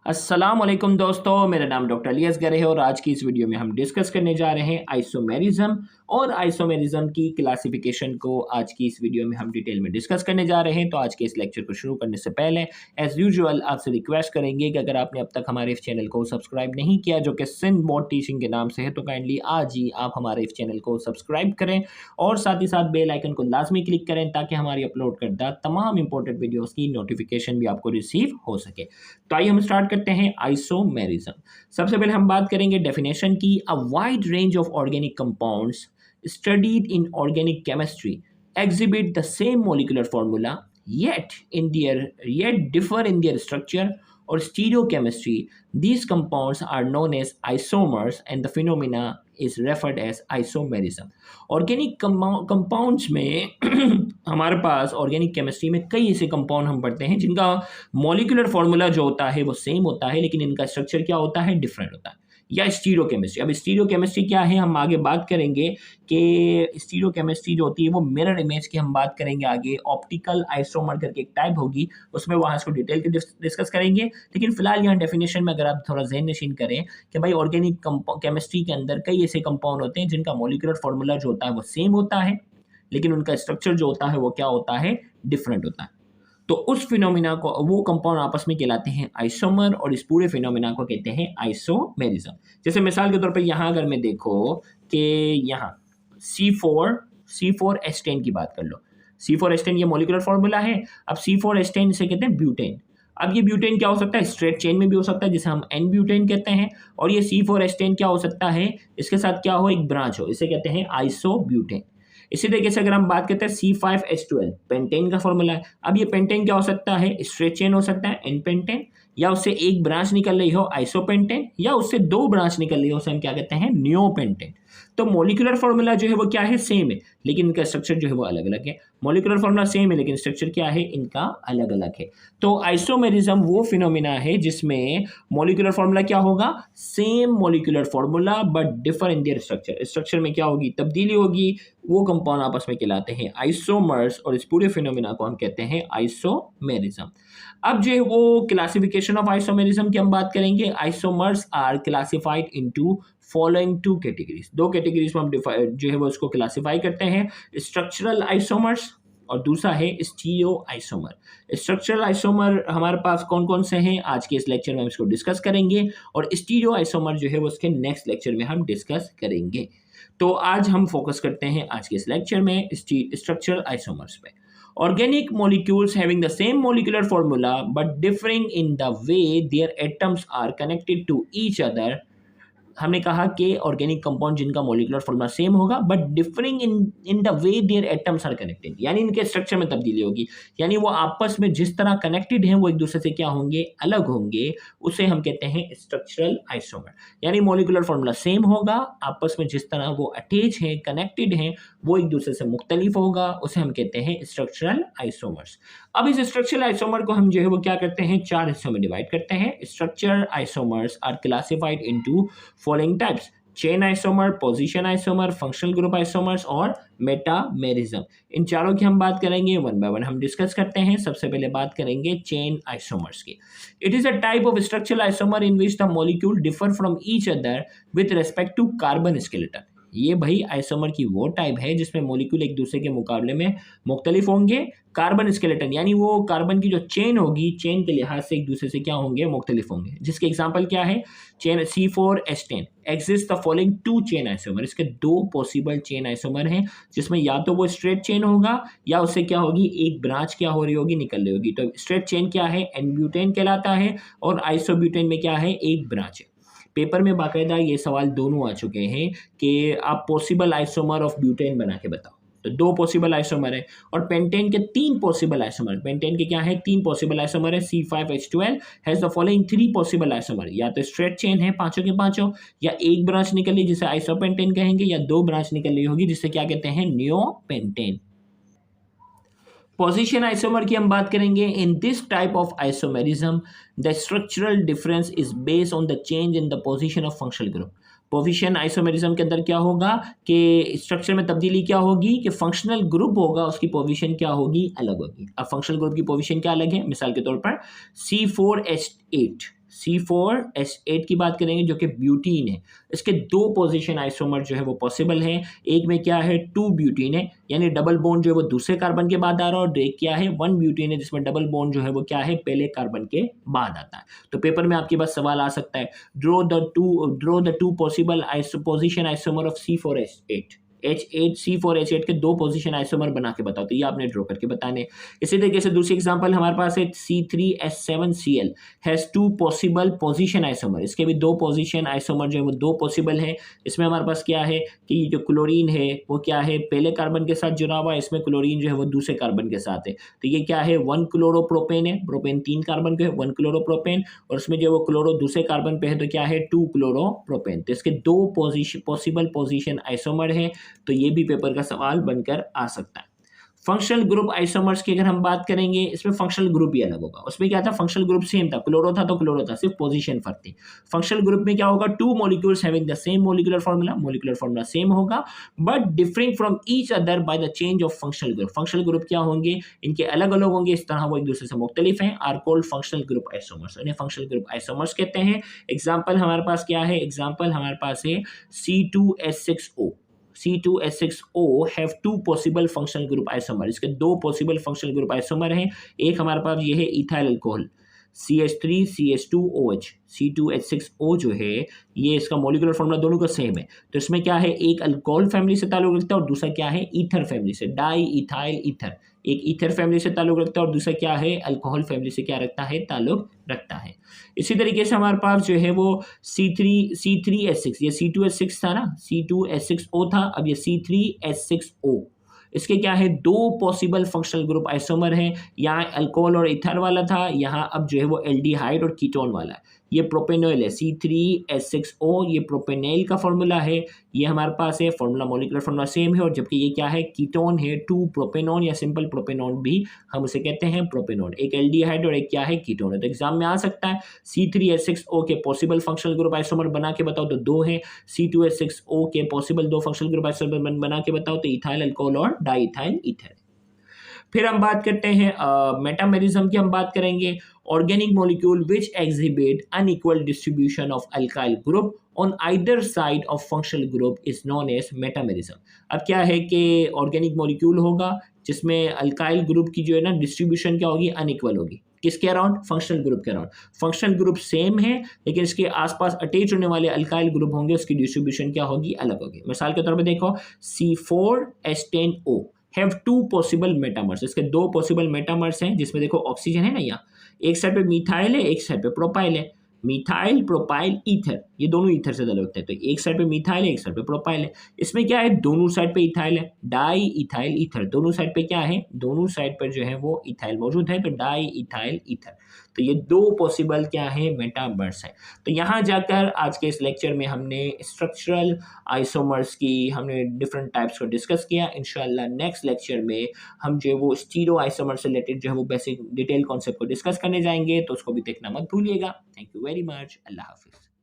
अस्सलाम वालेकुम दोस्तों, मेरा नाम डॉक्टर अलियास गर है और आज की इस वीडियो में हम डिस्कस करने जा रहे हैं आइसोमेरिज्म और आइसोमेरिज्म की क्लासिफिकेशन को। आज की इस वीडियो में हम डिटेल में डिस्कस करने जा रहे हैं। तो आज के इस लेक्चर को शुरू करने से पहले एज यूजुअल आपसे रिक्वेस्ट करेंगे कि अगर आपने अब तक हमारे इस चैनल को सब्सक्राइब नहीं किया, जो कि सिंध बोर्ड टीचिंग के नाम से है, तो काइंडली आज ही आप हमारे इस चैनल को सब्सक्राइब करें और साथ ही साथ बेल आइकन को लाजमी क्लिक करें ताकि हमारी अपलोड करदा तमाम इंपॉर्टेंट वीडियोज़ की नोटिफिकेशन भी आपको रिसीव हो सके। तो आइए हम स्टार्ट करते हैं आइसोमेरिज्म। सबसे पहले हम बात करेंगे डेफिनेशन की। A wide range of organic compounds studied in organic chemistry exhibit the same molecular formula yet differ in their structure or stereochemistry. These compounds are known as isomers and the phenomena is referred as isomerism. Organic compounds में हमारे पास organic chemistry में कई ऐसे compound हम पढ़ते हैं जिनका molecular formula जो होता है वो सेम होता है, लेकिन इनका स्ट्रक्चर क्या होता है, डिफरेंट होता है। या स्टीरियोकेमिस्ट्री। अब स्टीरियोकेमिस्ट्री क्या है हम आगे बात करेंगे कि स्टीरियोकेमिस्ट्री जो होती है वो मिरर इमेज की हम बात करेंगे आगे। ऑप्टिकल आइसोमर करके एक टाइप होगी, उसमें वहाँ इसको डिटेल के डिस्कस करेंगे। लेकिन फिलहाल यहाँ डेफिनेशन में अगर आप थोड़ा ज़हन नशीन करें कि भाई ऑर्गेनिक केमिस्ट्री के अंदर कई ऐसे कंपाउंड होते हैं जिनका मॉलिक्यूलर फार्मूला जो होता है वो सेम होता है, लेकिन उनका स्ट्रक्चर जो होता है वो क्या होता है, डिफरेंट होता है। तो उस फिनोमिना को, वो कंपाउंड आपस में कहलाते हैं आइसोमर और इस पूरे फिनोमिना को कहते हैं आइसोमेरिज्म। जैसे मिसाल के तौर पे यहाँ अगर मैं देखो कि यहाँ C4H10 की बात कर लो। C4H10 ये मॉलिक्यूलर फार्मूला है। अब C4H10 से कहते हैं ब्यूटेन। अब ये ब्यूटेन क्या हो सकता है, स्ट्रेट चेन में भी हो सकता है जिसे हम एन ब्यूटेन कहते हैं। और ये C4H10 क्या हो सकता है, इसके साथ क्या हो, एक ब्रांच हो, इसे कहते हैं आइसोब्यूटेन। इसी तरीके से अगर हम बात करते हैं C5H12 पेंटेन का फॉर्मूला है। अब ये पेंटेन क्या हो सकता है, स्ट्रेट चेन हो सकता है एन पेंटेन, या उससे एक ब्रांच निकल रही हो आइसोपेंटेन, या उससे दो ब्रांच निकल रही हो उसे हम क्या कहते हैं, नियोपेंटेन। तो मॉलिक्यूलर फार्मूला जो है वो क्या है, सेम है, लेकिन इनका स्ट्रक्चर जो है वो अलग अलग है। मॉलिक्यूलर फार्मूला सेम है लेकिन स्ट्रक्चर क्या है, इनका अलग अलग है। तो आइसोमेरिज्म वो फिनोमिना है जिसमें मॉलिक्यूलर फार्मूला क्या होगा, same molecular formula but differ in their structure. Structure में क्या होगी, तब्दीली होगी। वो कंपाउंड आपस में कहलाते हैं आइसोमर्स और इस पूरे फिनोमिना को हम कहते हैं आइसोमेरिज्म। अब जो है वो क्लासिफिकेशन ऑफ आइसोमेरिज्म की हम बात करेंगे। Isomers are classified into following two categories. दो कैटेगरीज में हम जो है वो उसको क्लासिफाई करते हैं, स्ट्रक्चरल आइसोमर्स और दूसरा है स्टीरियो आइसोमर। स्ट्रक्चरल आइसोमर हमारे पास कौन कौन से हैं, आज के इस लेक्चर में हम इसको डिस्कस करेंगे, और स्टीरियो आइसोमर जो है वो उसके नेक्स्ट लेक्चर में हम डिस्कस करेंगे। तो आज हम फोकस करते हैं आज के इस लेक्चर में स्ट्रक्चरल आइसोमर्स पे। Organic molecules having the same molecular formula but differing in the way their atoms are connected to each other। हमने कहा कि ऑर्गेनिक कंपाउंड जिनका मॉलिक्यूलर फॉर्मूला सेम होगा but differing in the way their atoms are connected, यानी इनके structure में तब्दीली होगी, यानी वो आपस में जिस तरह कनेक्टेड हैं वो एक दूसरे से क्या होंगे, अलग होंगे, उसे हम कहते हैं स्ट्रक्चरल आइसोमर। यानी मॉलिक्यूलर फॉर्मूला सेम होगा, आपस में जिस तरह वो अटैच हैं, कनेक्टेड हैं, वो एक दूसरे से मुख्तलिफ होगा, उसे हम कहते हैं स्ट्रक्चरल आइसोमर्स। अब इस स्ट्रक्चरल आइसोमर को हम जो है वो क्या करते हैं, चार हिस्सों में डिवाइड करते हैं। Structural isomers are classified into following types: chain isomer, position isomer, functional group isomers और मेटामेरिज्म। इन चारों की हम बात करेंगे, वन बाय वन हम डिस्कस करते हैं। सबसे पहले बात करेंगे चेन आइसोमर्स की। It is a type of structural isomer in which the molecule differ from each other with respect to carbon skeleton. ये भाई आइसोमर की वो टाइप है जिसमें मॉलिक्यूल एक दूसरे के मुकाबले में मुख्तलिफ होंगे कार्बन स्केलेटन, यानी वो कार्बन की जो चेन होगी, चेन के लिहाज से एक दूसरे से क्या होंगे, मुख्तलिफ होंगे। जिसके एग्जांपल क्या है, chain C4H10 exist the following to chain isomer. इसके दो पॉसिबल चेन आइसोमर हैं जिसमें या तो वो स्ट्रेट चेन होगा या उससे क्या होगी, एक ब्रांच क्या हो रही होगी, निकल रही होगी। तो स्ट्रेट चेन क्या है, एन ब्यूटेन कहलाता है, और आइसोब्यूटेन में क्या है, एक ब्रांच है। पेपर में बाकायदा ये सवाल दोनों आ चुके हैं कि आप पॉसिबल आइसोमर ऑफ ब्यूटेन बना के बताओ। तो दो पॉसिबल आइसोमर है, और पेंटेन के तीन पॉसिबल आइसोमर। पेंटेन के क्या है, तीन पॉसिबल आइसोमर है। C5H12 has the following three possible isomer. या तो स्ट्रेट चेन है पांचों के पांचों, या एक ब्रांच निकल रही जिसे आइसोपेंटेन कहेंगे, या दो ब्रांच निकल रही होगी जिसे क्या कहते हैं, नियोपेंटेन। पोजीशन आइसोमर की हम बात करेंगे। In this type of isomerism the structural difference is based on the change in the position of functional group. Position isomerism के अंदर क्या होगा कि स्ट्रक्चर में तब्दीली क्या होगी कि फंक्शनल ग्रुप होगा, उसकी पोजीशन क्या होगी, अलग होगी। अब फंक्शनल ग्रुप की पोजीशन क्या अलग है, मिसाल के तौर पर C4H8 C4H8 की बात करेंगे जो कि ब्यूटीन है। इसके दो पोजीशन आइसोमर जो है वो पॉसिबल है। एक में क्या है 2 ब्यूटीन है, यानी डबल बॉन्ड जो है वो दूसरे कार्बन के बाद आ रहा है, और एक क्या है 1 ब्यूटीन है जिसमें डबल बॉन्ड जो है वो क्या है पहले कार्बन के बाद आता है। तो पेपर में आपके पास सवाल आ सकता है, draw the two possible position isomer of C4H8 C4H8 के दो पोजीशन आइसोमर बना के बताओ। तो ये आपने ड्रॉ करके बताने। इसी तरीके से दूसरी एग्जांपल हमारे पास है C3H7Cl has two possible position isomer. इसके भी दो पोजीशन आइसोमर जो है वो दो पॉसिबल है। इसमें हमारे पास क्या है कि जो क्लोरीन है वो क्या है पहले कार्बन के साथ जुड़ा हुआ है, इसमें क्लोरीन जो है वो दूसरे कार्बन के साथ है। तो ये क्या है 1 क्लोरोप्रोपेन है, प्रोपेन 3 कार्बन के है 1 क्लोरोप्रोपेन, और उसमें जो वो क्लोरो दूसरे कार्बन पे है तो क्या है 2 क्लोरोप्रोपेन। तो इसके दो पॉसिबल पोजीशन आइसोमर है। तो ये भी पेपर का सवाल बनकर आ सकता है। फंक्शनल ग्रुप आइसोमर्स की अगर हम बात करेंगे, इसमें फंक्शनल ग्रुप ही अलग होगा। उसमें क्या था फंक्शनल ग्रुप सेम था, क्लोरो था तो क्लोरो था, सिर्फ पोजीशन फर्क थी। फंक्शनल ग्रुप में क्या होगा 2 molecules having the same molecular formula same होगा but differing from each other by the change of functional group. Functional group क्या होंगे, इनके अलग अलग होंगे, इस तरह वो एक दूसरे से मुख्तलिफ हैं, are called functional group isomers. इन्हें फंक्शनल ग्रुप आइसोमर्स कहते हैं। एग्जाम्पल हमारे पास क्या है, एग्जाम्पल हमारे पास है C2H6O। C2H6O have two possible functional group isomer. इसके दो पॉसिबल फंक्शनल ग्रुप आइसोमर हैं। एक हमारे पास ये है इथाइल अल्कोहल CH3CH2OH। C2H6O जो है ये इसका मॉलिक्यूलर फॉर्मूला दोनों का सेम है। तो इसमें क्या है एक अल्कोहल फैमिली से ताल्लुक रखता है और दूसरा क्या है ईथर फैमिली से, डाई इथाइल ईथर। एक ईथर फैमिली से ताल्लुक रखता है और दूसरा क्या है अल्कोहल फैमिली से क्या रखता है ताल्लुक रखता है। इसी तरीके से हमारे पास जो है वो C3H6, ये C2H6 था ना, C2H6O था, अब ये C3H6O। इसके क्या है दो पॉसिबल फंक्शनल ग्रुप आइसोमर हैं। यहाँ अल्कोहल और इथर वाला था, यहाँ अब जो है वो एल्डिहाइड और कीटोन वाला है। ये प्रोपेनॉइल है C3H6O, ये प्रोपेनॉइल का फॉर्मूला है। ये हमारे पास है फॉर्मूला, मॉलिक्यूलर फॉर्मूला सेम है, और जबकि ये क्या है कीटोन है 2 प्रोपेनॉन या सिंपल प्रोपेनॉन भी हम उसे कहते हैं प्रोपेनॉन। एक एल्डिहाइड और एक क्या है कीटोन है। तो एग्जाम में आ सकता है C3H6O के पॉसिबल फंक्शनल ग्रुप आइसोमर बना के बताओ तो दो हैं। C2H6O के पॉसिबल दो फंक्शनल ग्रुप आइसोमर बना के बताओ तो इथाइल अल्कोहल और डाइइथाइल ईथर। फिर हम बात करते हैं मेटामेरिज्म की हम बात करेंगे। Organic molecule which exhibit unequal distribution of alkyl group on either side of functional group is known as metamerism. अब क्या है कि ऑर्गेनिक मॉलिक्यूल होगा जिसमें अल्काइल ग्रुप की जो है ना डिस्ट्रीब्यूशन क्या होगी अनइक्वल होगी। किसके अराउंड, फंक्शनल ग्रुप के अराउंड। फंक्शनल ग्रुप सेम है लेकिन इसके आसपास अटैच होने वाले अल्काइल ग्रुप होंगे, उसकी डिस्ट्रीब्यूशन क्या होगी अलग होगी। मिसाल के तौर पर देखो C4H10O have two possible metamers. इसके दो पॉसिबल मेटामर्स हैं जिसमें देखो ऑक्सीजन है ना, यहाँ एक साइड पे मिथाइल है एक साइड पे प्रोपाइल है। मिथाइल प्रोपाइल ईथर, ये दोनों ईथर से अलग होते हैं। तो एक साइड पे मिथाइल है एक साइड पे प्रोपाइल है। इसमें क्या है दोनों साइड पे इथाइल है, डाई इथाइल ईथर। दोनों साइड पे क्या है, दोनों साइड पर जो है वो इथाइल मौजूद है, तो डाई इथाइल ईथर। तो ये दो पॉसिबल क्या है मेटामर्स है। तो यहाँ जाकर आज के इस लेक्चर में हमने स्ट्रक्चरल आइसोमर्स की हमने डिफरेंट टाइप्स को डिस्कस किया। इंशाल्लाह नेक्स्ट लेक्चर में हम जो है वो स्टीरो आइसोमर से रिलेटेड जो है वो बेसिक डिटेल कॉन्सेप्ट को डिस्कस करने जाएंगे, तो उसको भी देखना मत भूलिएगा। Thank you very much. अल्लाह हाफिज़।